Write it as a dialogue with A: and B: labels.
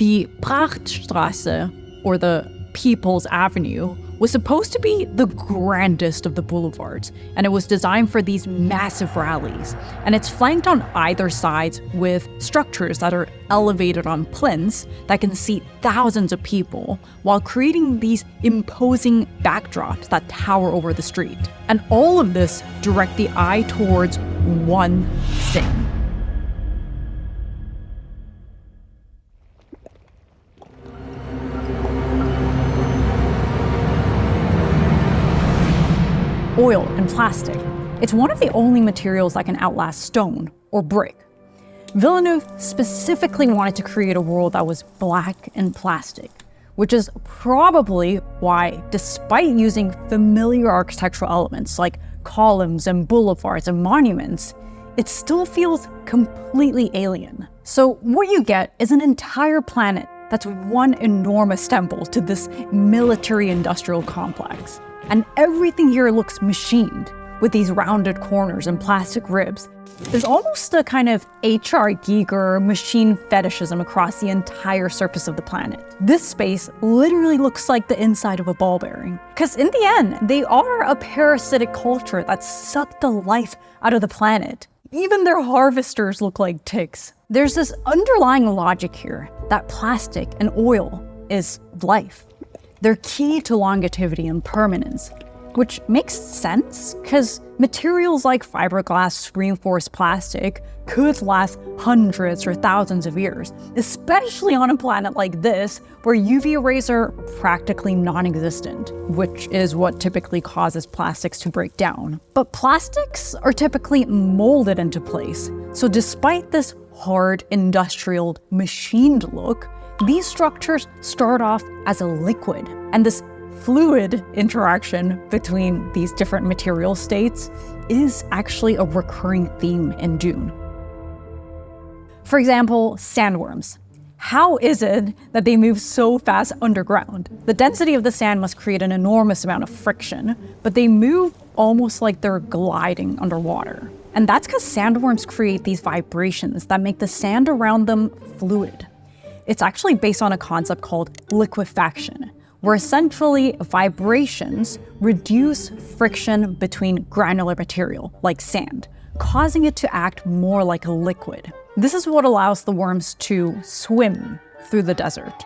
A: The Prachtstrasse, or the People's Avenue, was supposed to be the grandest of the boulevards, and it was designed for these massive rallies. And it's flanked on either side with structures that are elevated on plinths that can seat thousands of people, while creating these imposing backdrops that tower over the street. And all of this direct the eye towards one thing. Oil and plastic. It's one of the only materials that can outlast stone or brick. Villeneuve specifically wanted to create a world that was black and plastic, which is probably why, despite using familiar architectural elements like columns and boulevards and monuments, it still feels completely alien. So what you get is an entire planet that's one enormous temple to this military-industrial complex. And everything here looks machined, with these rounded corners and plastic ribs. There's almost a kind of H.R. Giger machine fetishism across the entire surface of the planet. This space literally looks like the inside of a ball bearing. Because in the end, they are a parasitic culture that sucked the life out of the planet. Even their harvesters look like ticks. There's this underlying logic here that plastic and oil is life. They're key to longevity and permanence, which makes sense because materials like fiberglass reinforced plastic could last hundreds or thousands of years, especially on a planet like this where UV rays are practically non-existent, which is what typically causes plastics to break down. But plastics are typically molded into place, so despite this hard industrial machined look, these structures start off as a liquid, and this fluid interaction between these different material states is actually a recurring theme in Dune. For example, sandworms. How is it that they move so fast underground? The density of the sand must create an enormous amount of friction, but they move almost like they're gliding underwater. And that's because sandworms create these vibrations that make the sand around them fluid. It's actually based on a concept called liquefaction, where essentially vibrations reduce friction between granular material, like sand, causing it to act more like a liquid. This is what allows the worms to swim through the desert.